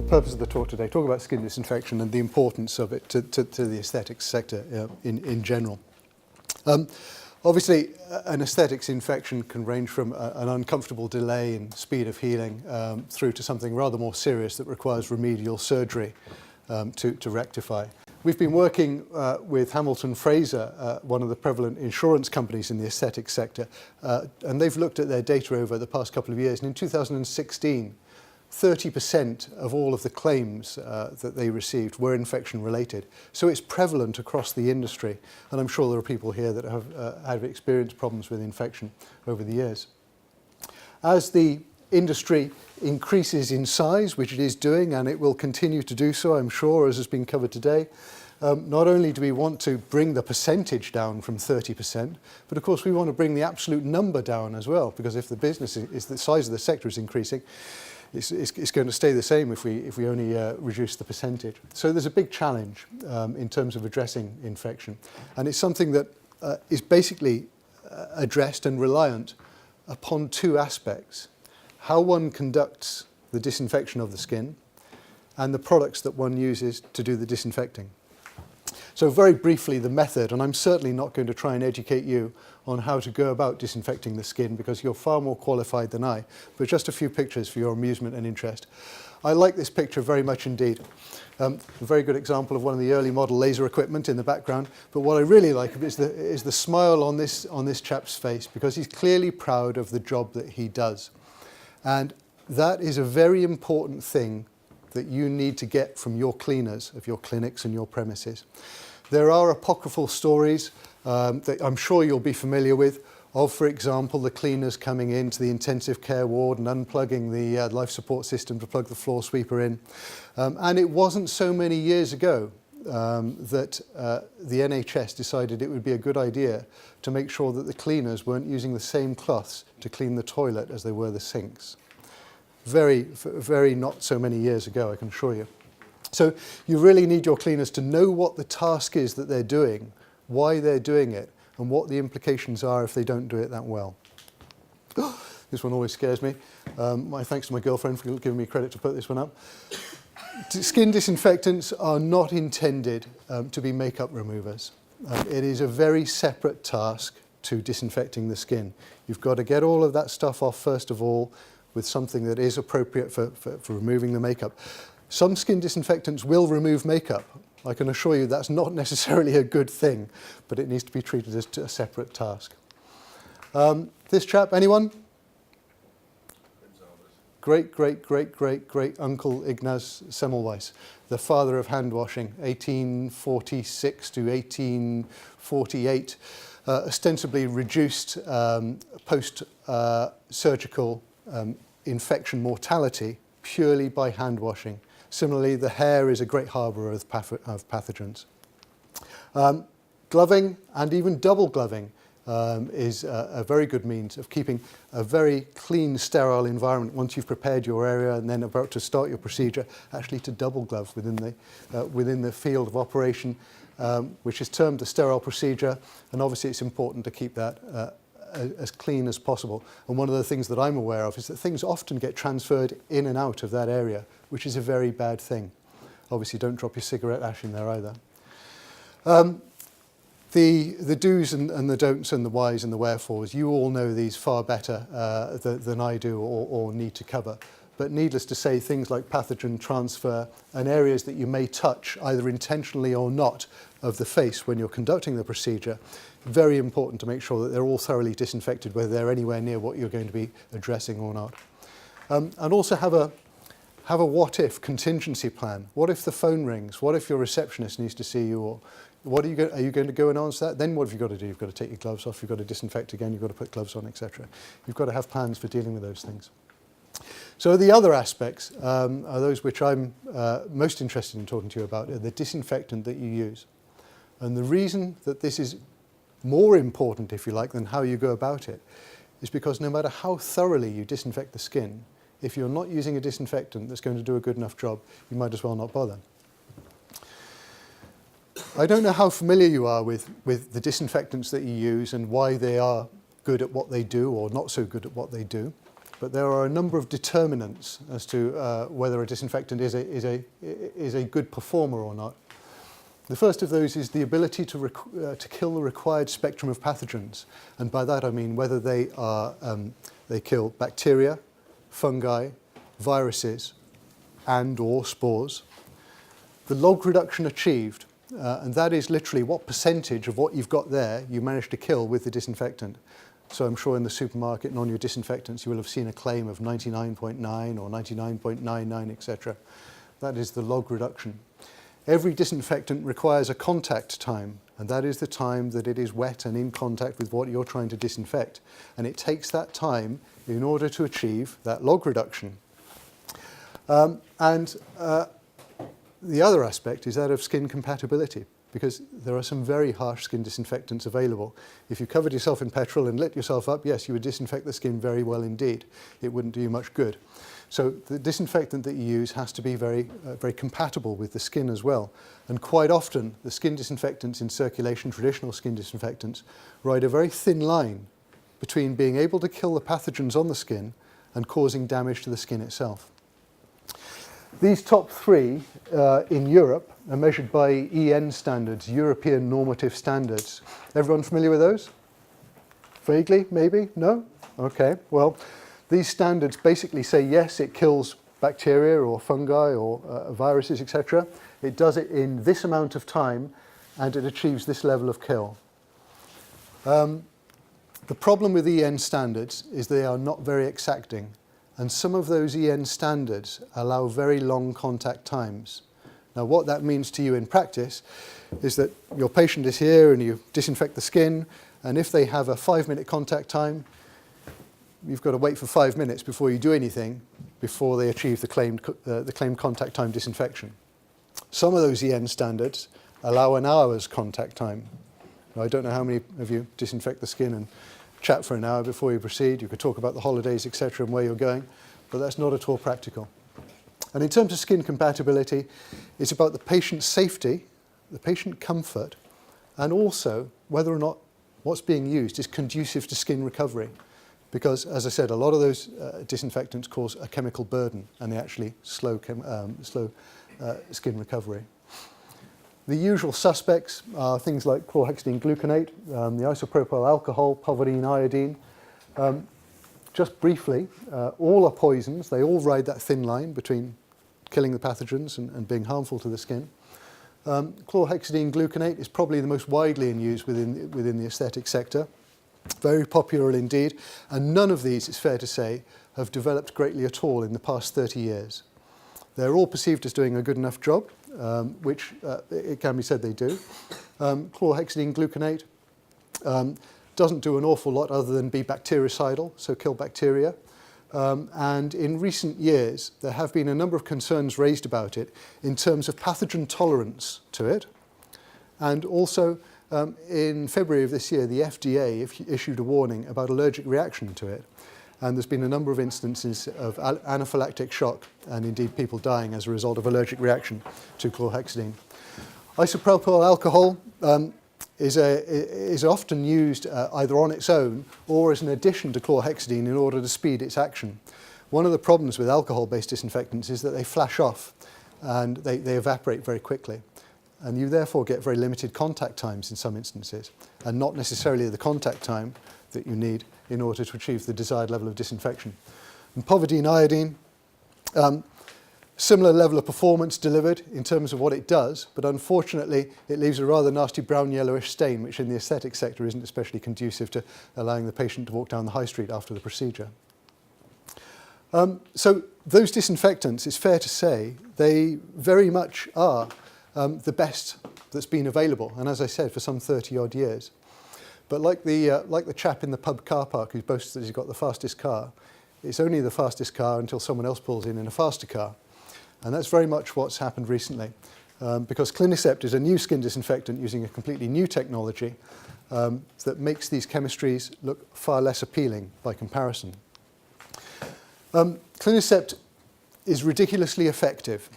purpose of the talk today, talk about skin disinfection and the importance of it to the aesthetics sector in general. Obviously, an aesthetics infection can range from an uncomfortable delay in speed of healing through to something rather more serious that requires remedial surgery to rectify. We've been working with Hamilton Fraser, one of the prevalent insurance companies in the aesthetics sector, and they've looked at their data over the past couple of years. And in 2016, 30% of all of the claims that they received were infection related. So it's prevalent across the industry, and I'm sure there are people here that have experienced problems with infection over the years. As the industry increases in size, which it is doing, and it will continue to do so, I'm sure, as has been covered today, not only do we want to bring the percentage down from 30%, but of course we want to bring the absolute number down as well, because if the the size of the sector is increasing, it's going to stay the same if we only reduce the percentage. So there's a big challenge in terms of addressing infection, and it's something that is basically addressed and reliant upon two aspects: how one conducts the disinfection of the skin and the products that one uses to do the disinfecting. So very briefly, the method, and I'm certainly not going to try and educate you on how to go about disinfecting the skin because you're far more qualified than I, but just a few pictures for your amusement and interest. I like this picture very much indeed. A very good example of one of the early model laser equipment in the background, but what I really like is the smile on this chap's face, because he's clearly proud of the job that he does. And that is a very important thing that you need to get from your cleaners of your clinics and your premises. There are apocryphal stories that I'm sure you'll be familiar with of, for example, the cleaners coming into the intensive care ward and unplugging the life support system to plug the floor sweeper in. And it wasn't so many years ago that the NHS decided it would be a good idea to make sure that the cleaners weren't using the same cloths to clean the toilet as they were the sinks. Very not so many years ago, I can assure you. So you really need your cleaners to know what the task is that they're doing, why they're doing it, and what the implications are if they don't do it that well. This one always scares me. My thanks to my girlfriend for giving me credit to put this one up. Skin disinfectants are not intended to be makeup removers. It is a very separate task to disinfecting the skin. You've got to get all of that stuff off first of all with something that is appropriate for removing the makeup. Some skin disinfectants will remove makeup. I can assure you that's not necessarily a good thing, but it needs to be treated as a separate task. This chap, anyone? Great Uncle Ignaz Semmelweis, the father of hand washing, 1846 to 1848, ostensibly reduced post-surgical infection mortality purely by hand washing. Similarly, the hair is a great harbourer of pathogens. Gloving and even double gloving is a very good means of keeping a very clean, sterile environment once you've prepared your area and then about to start your procedure, actually to double glove within the field of operation, which is termed the sterile procedure, and obviously it's important to keep that as clean as possible. And one of the things that I'm aware of is that things often get transferred in and out of that area, which is a very bad thing. Obviously don't drop your cigarette ash in there either. The do's and the don'ts and the whys and the wherefores, you all know these far better than I do or need to cover. But needless to say, things like pathogen transfer and areas that you may touch, either intentionally or not, of the face when you're conducting the procedure, very important to make sure that they're all thoroughly disinfected, whether they're anywhere near what you're going to be addressing or not. And also have a what-if contingency plan. What if the phone rings? What if your receptionist needs to see you? Or what are you going to go and answer that? Then what have you got to do? You've got to take your gloves off, you've got to disinfect again, you've got to put gloves on, etc. You've got to have plans for dealing with those things. So the other aspects are those which I'm most interested in talking to you about, are the disinfectant that you use. And the reason that this is more important, if you like, than how you go about it is because no matter how thoroughly you disinfect the skin, if you're not using a disinfectant that's going to do a good enough job, you might as well not bother. I don't know how familiar you are with the disinfectants that you use and why they are good at what they do or not so good at what they do. but there are a number of determinants as to whether a disinfectant is a good performer or not. The first of those is the ability to kill the required spectrum of pathogens, and by that I mean whether they kill bacteria, fungi, viruses, and/or spores. The log reduction achieved, and that is literally what percentage of what you've got there you managed to kill with the disinfectant. So I'm sure in the supermarket and on your disinfectants you will have seen a claim of 99.9 or 99.99, etc. That is the log reduction. Every disinfectant requires a contact time, and that is the time that it is wet and in contact with what you're trying to disinfect. And it takes that time in order to achieve that log reduction. The other aspect is that of skin compatibility, because there are some very harsh skin disinfectants available. If you covered yourself in petrol and lit yourself up, yes, you would disinfect the skin very well indeed. It wouldn't do you much good. So the disinfectant that you use has to be very compatible with the skin as well. And quite often, the skin disinfectants in circulation, traditional skin disinfectants, ride a very thin line between being able to kill the pathogens on the skin and causing damage to the skin itself. These top three in Europe are measured by EN standards, European Normative Standards. Everyone familiar with those? Vaguely, maybe? No? Okay, well, these standards basically say, yes, it kills bacteria or fungi or viruses, etc. It does it in this amount of time, and it achieves this level of kill. The problem with EN standards is they are not very exacting, and some of those EN standards allow very long contact times. Now, what that means to you in practice is that your patient is here and you disinfect the skin, and if they have a 5-minute contact time, you've got to wait for 5 minutes before you do anything, before they achieve the claimed contact time disinfection. Some of those EN standards allow an hour's contact time. Now, I don't know how many of you disinfect the skin and chat for an hour before you proceed. You could talk about the holidays, etc., and where you're going, but that's not at all practical. And in terms of skin compatibility, it's about the patient's safety, the patient comfort, and also whether or not what's being used is conducive to skin recovery. Because, as I said, a lot of those disinfectants cause a chemical burden, and they actually slow skin recovery. The usual suspects are things like chlorhexidine gluconate, the isopropyl alcohol, povidone iodine. Just briefly, all are poisons. They all ride that thin line between killing the pathogens and being harmful to the skin. Chlorhexidine gluconate is probably the most widely in use within the aesthetic sector. Very popular indeed, and none of these, it's fair to say, have developed greatly at all in the past 30 years. They're all perceived as doing a good enough job, which it can be said they do. Chlorhexidine gluconate doesn't do an awful lot other than be bactericidal, so kill bacteria. And in recent years, there have been a number of concerns raised about it in terms of pathogen tolerance to it, and also in February of this year, the FDA issued a warning about allergic reaction to it. And there's been a number of instances of anaphylactic shock and indeed people dying as a result of allergic reaction to chlorhexidine. Isopropyl alcohol is often used either on its own or as an addition to chlorhexidine in order to speed its action. One of the problems with alcohol-based disinfectants is that they flash off and they evaporate very quickly. And you therefore get very limited contact times in some instances, and not necessarily the contact time that you need in order to achieve the desired level of disinfection. And povidone iodine, similar level of performance delivered in terms of what it does, but unfortunately it leaves a rather nasty brown yellowish stain, which in the aesthetic sector isn't especially conducive to allowing the patient to walk down the high street after the procedure. So those disinfectants, it's fair to say, they very much are the best that's been available, and as I said, for some 30-odd years. But like the chap in the pub car park who boasts that he's got the fastest car, it's only the fastest car until someone else pulls in a faster car. And that's very much what's happened recently, because Clinisept is a new skin disinfectant using a completely new technology that makes these chemistries look far less appealing by comparison. Clinisept is ridiculously effective.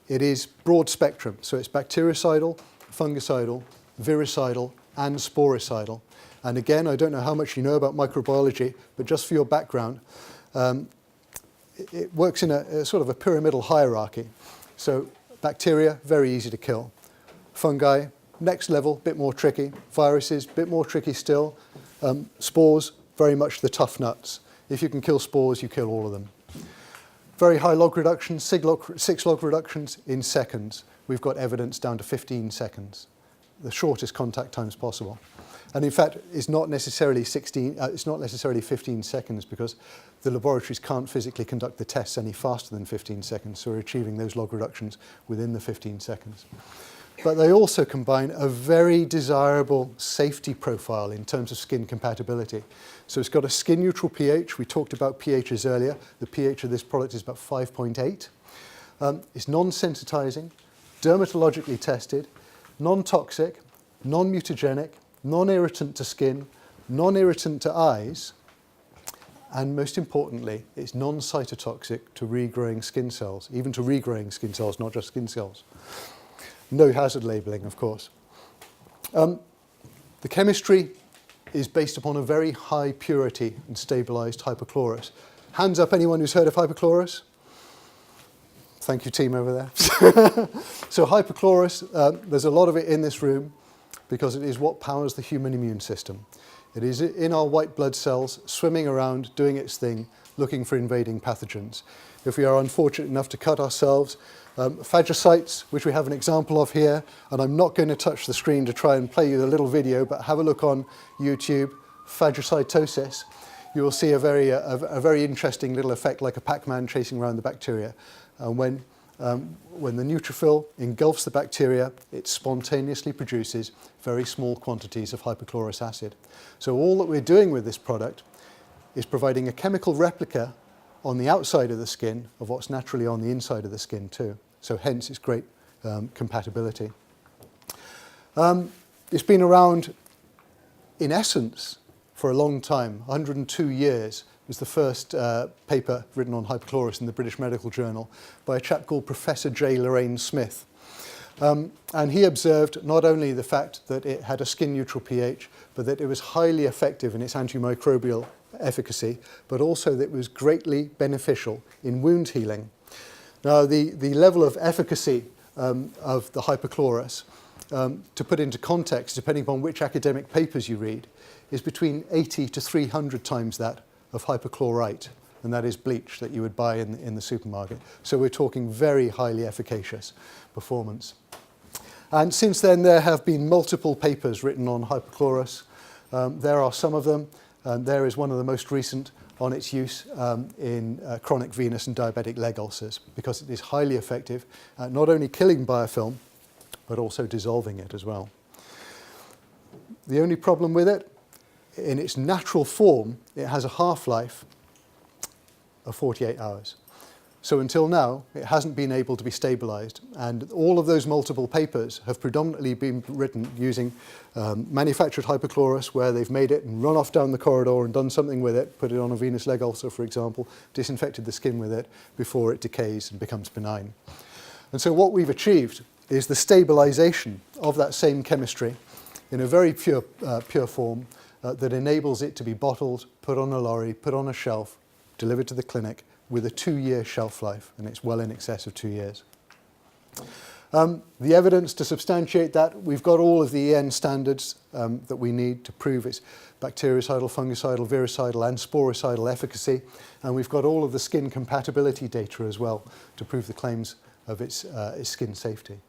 It is broad spectrum, so it's bactericidal, fungicidal, virucidal, and sporicidal. And again, I don't know how much you know about microbiology, but just for your background, it works in a sort of a pyramidal hierarchy. So bacteria, very easy to kill. Fungi, next level, bit more tricky. Viruses, bit more tricky still. Spores, very much the tough nuts. If you can kill spores, you kill all of them. Very high log reductions, 6 log reductions in seconds. We've got evidence down to 15 seconds, the shortest contact times possible. And in fact, it's not necessarily 15 seconds because the laboratories can't physically conduct the tests any faster than 15 seconds, so we're achieving those log reductions within the 15 seconds. But they also combine a very desirable safety profile in terms of skin compatibility. So it's got a skin-neutral pH. We talked about pHs earlier. The pH of this product is about 5.8. It's non-sensitizing, dermatologically tested, non-toxic, non-mutagenic, non-irritant to skin, non-irritant to eyes, and most importantly, it's non-cytotoxic to regrowing skin cells, even to regrowing skin cells, not just skin cells. No hazard labeling, of course. The chemistry is based upon a very high purity and stabilized hypochlorous. Hands up anyone who's heard of hypochlorous? Thank you, team over there. So hypochlorous, there's a lot of it in this room because it is what powers the human immune system. It is in our white blood cells, swimming around, doing its thing, looking for invading pathogens. If we are unfortunate enough to cut ourselves, phagocytes, which we have an example of here, and I'm not going to touch the screen to try and play you the little video, but have a look on YouTube, phagocytosis. You will see a very interesting little effect like a Pac-Man chasing around the bacteria. When the neutrophil engulfs the bacteria, it spontaneously produces very small quantities of hypochlorous acid. So all that we're doing with this product is providing a chemical replica on the outside of the skin of what's naturally on the inside of the skin too. So hence its great compatibility. It's been around in essence for a long time. 102 years was the first paper written on hypochlorous in the British Medical Journal by a chap called Professor J. Lorraine Smith. And he observed not only the fact that it had a skin-neutral pH, but that it was highly effective in its antimicrobial efficacy, but also that it was greatly beneficial in wound healing. Now, the level of efficacy of the hypochlorous, to put into context, depending upon which academic papers you read, is between 80 to 300 times that of hypochlorite, and that is bleach that you would buy in the supermarket. So we're talking very highly efficacious performance. And since then, there have been multiple papers written on hypochlorous. There are some of them. There is one of the most recent on its use in chronic venous and diabetic leg ulcers, because it is highly effective at not only killing biofilm, but also dissolving it as well. The only problem with it, in its natural form, it has a half-life of 48 hours. So until now, it hasn't been able to be stabilized. And all of those multiple papers have predominantly been written using manufactured hypochlorous, where they've made it and run off down the corridor and done something with it, put it on a venous leg ulcer, for example, disinfected the skin with it before it decays and becomes benign. And so what we've achieved is the stabilization of that same chemistry in a very pure form that enables it to be bottled, put on a lorry, put on a shelf, delivered to the clinic, with a 2-year shelf life, and it's well in excess of 2 years. The evidence to substantiate that, we've got all of the EN standards that we need to prove its bactericidal, fungicidal, virucidal and sporicidal efficacy, and we've got all of the skin compatibility data as well to prove the claims of its skin safety.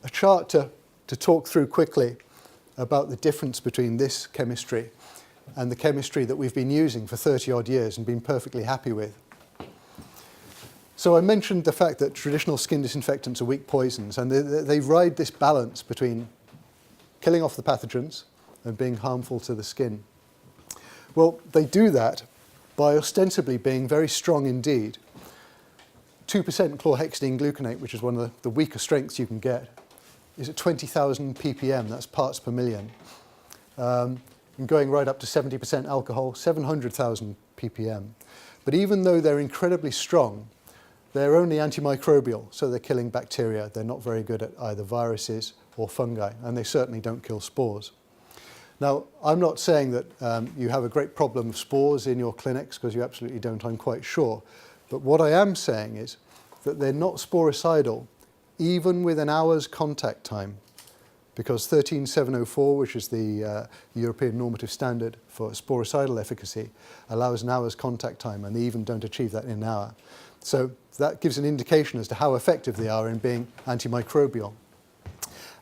A chart to talk through quickly about the difference between this chemistry and the chemistry that we've been using for 30-odd years and been perfectly happy with. So I mentioned the fact that traditional skin disinfectants are weak poisons, and they ride this balance between killing off the pathogens and being harmful to the skin. Well, they do that by ostensibly being very strong indeed. 2% chlorhexidine gluconate, which is one of the weaker strengths you can get, is at 20,000 ppm, that's parts per million. And going right up to 70% alcohol, 700,000 ppm. But even though they're incredibly strong, they're only antimicrobial, so they're killing bacteria. They're not very good at either viruses or fungi, and they certainly don't kill spores. Now, I'm not saying that you have a great problem of spores in your clinics, because you absolutely don't, I'm quite sure. But what I am saying is that they're not sporicidal, even with an hour's contact time, because 13704, which is the European normative standard for sporicidal efficacy, allows an hour's contact time, and they even don't achieve that in an hour. So that gives an indication as to how effective they are in being antimicrobial.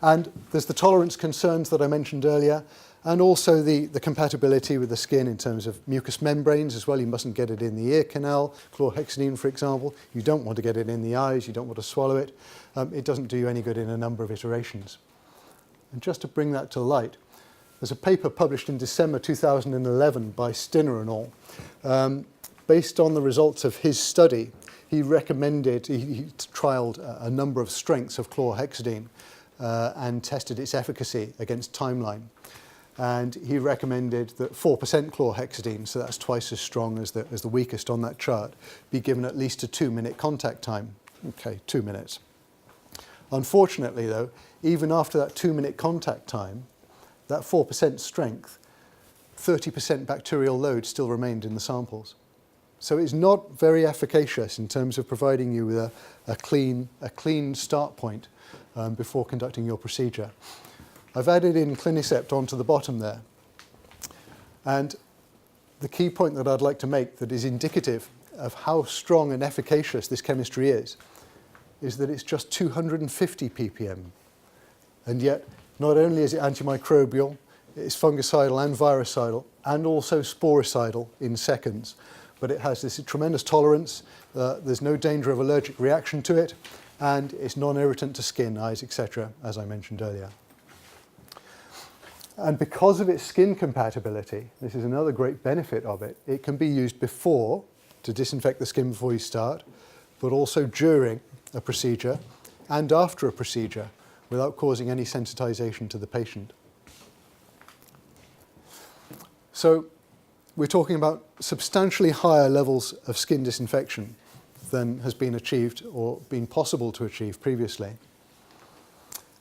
And there's the tolerance concerns that I mentioned earlier, and also the compatibility with the skin in terms of mucous membranes as well. You mustn't get it in the ear canal, chlorhexidine, for example. You don't want to get it in the eyes, you don't want to swallow it. It doesn't do you any good in a number of iterations. And just to bring that to light, there's a paper published in December 2011 by Stinner and all. Based on the results of his study, he trialed a number of strengths of chlorhexidine and tested its efficacy against timeline. And he recommended that 4% chlorhexidine, so that's twice as strong as the weakest on that chart, be given at least a 2-minute contact time. Okay, 2 minutes. Unfortunately, though, even after that 2-minute contact time, that 4% strength, 30% bacterial load still remained in the samples. So it's not very efficacious in terms of providing you with a clean start point before conducting your procedure. I've added in Clinisept onto the bottom there. And the key point that I'd like to make that is indicative of how strong and efficacious this chemistry is that it's just 250 ppm. And yet, not only is it antimicrobial, it's fungicidal and virucidal, and also sporicidal in seconds. But it has this tremendous tolerance, there's no danger of allergic reaction to it, and it's non-irritant to skin, eyes, etc., as I mentioned earlier. And because of its skin compatibility, this is another great benefit of it, it can be used before, to disinfect the skin before you start, but also during a procedure and after a procedure, without causing any sensitization to the patient. So we're talking about substantially higher levels of skin disinfection than has been achieved or been possible to achieve previously.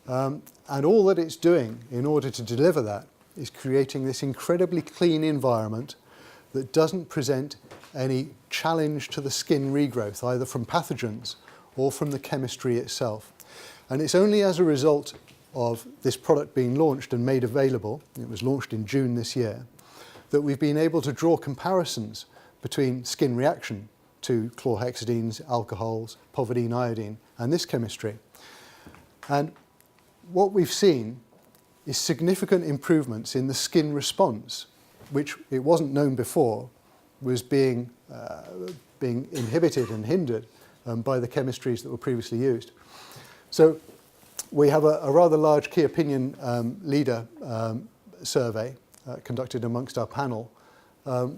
And all that it's doing in order to deliver that is creating this incredibly clean environment that doesn't present any challenge to the skin regrowth, either from pathogens or from the chemistry itself. And it's only as a result of this product being launched and made available, it was launched in June this year, that we've been able to draw comparisons between skin reaction to chlorhexidines, alcohols, povidone iodine, and this chemistry. And what we've seen is significant improvements in the skin response, which it wasn't known before was being inhibited and hindered by the chemistries that were previously used. So we have a rather large key opinion leader survey conducted amongst our panel,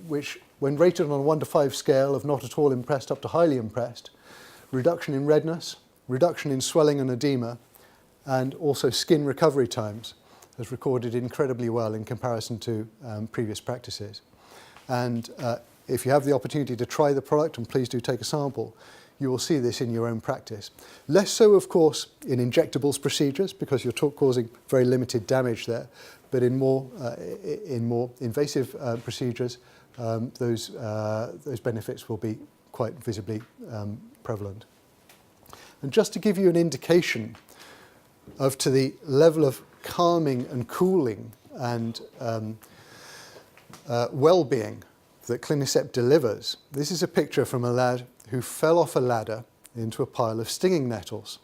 which, when rated on a 1 to 5 scale of not at all impressed up to highly impressed, reduction in redness, reduction in swelling and edema, and also skin recovery times, has recorded incredibly well in comparison to previous practices. And if you have the opportunity to try the product, and please do take a sample, you will see this in your own practice. Less so, of course, in injectables procedures, because you're causing very limited damage there, but in more invasive procedures, those benefits will be quite visibly prevalent. And just to give you an indication to the level of calming and cooling and well-being that Clinisept delivers, this is a picture from a lad who fell off a ladder into a pile of stinging nettles.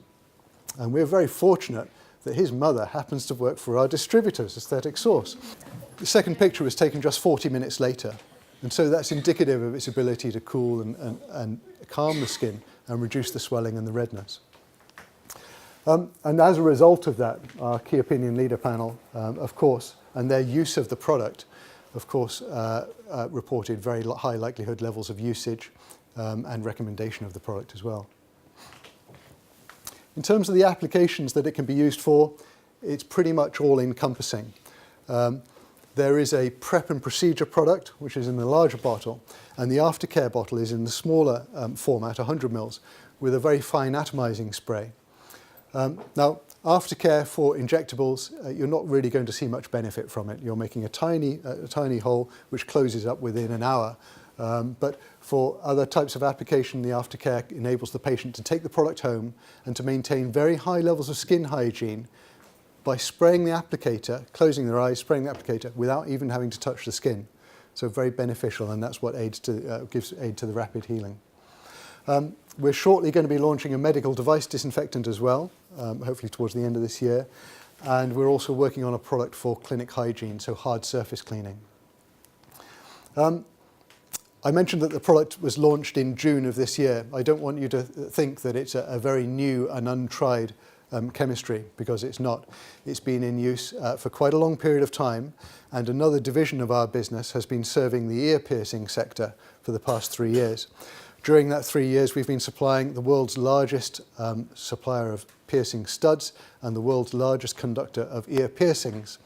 And we're very fortunate that his mother happens to work for our distributor's aesthetic source. The second picture was taken just 40 minutes later, and so that's indicative of its ability to cool and calm the skin and reduce the swelling and the redness. And as a result of that, our key opinion leader panel, of course, and their use of the product, of course, reported very high likelihood levels of usage and recommendation of the product as well. In terms of the applications that it can be used for, it's pretty much all-encompassing. There is a prep and procedure product, which is in the larger bottle, and the aftercare bottle is in the smaller format, 100 ml, with a very fine atomizing spray. Now, Aftercare for injectables, you're not really going to see much benefit from it. You're making a tiny hole which closes up within an hour. But for other types of application, the aftercare enables the patient to take the product home and to maintain very high levels of skin hygiene by spraying the applicator, closing their eyes, spraying the applicator without even having to touch the skin. So very beneficial, and that's what gives aid to the rapid healing. We're shortly going to be launching a medical device disinfectant as well, hopefully towards the end of this year. And we're also working on a product for clinic hygiene, so hard surface cleaning. I mentioned that the product was launched in June of this year. I don't want you to think that it's a very new and untried chemistry, because it's not. It's been in use for quite a long period of time, and another division of our business has been serving the ear piercing sector for the past 3 years. During that 3 years, we've been supplying the world's largest supplier of piercing studs and the world's largest conductor of ear piercings.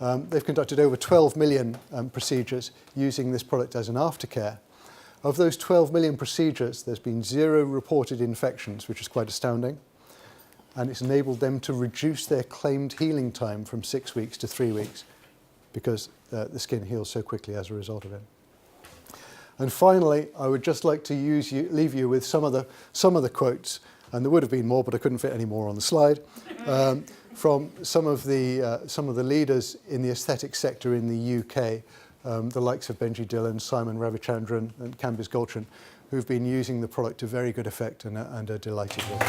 They've conducted over 12 million procedures using this product as an aftercare. Of those 12 million procedures, there's been 0 reported infections, which is quite astounding. And it's enabled them to reduce their claimed healing time from 6 weeks to 3 weeks, because the skin heals so quickly as a result of it. And finally, I would just like to leave you with some of the quotes, and there would have been more, but I couldn't fit any more on the slide, from some of the leaders in the aesthetic sector in the UK, the likes of Benji Dillon, Simon Ravichandran, and Kambiz Gulshan, who've been using the product to very good effect and are delighted with it.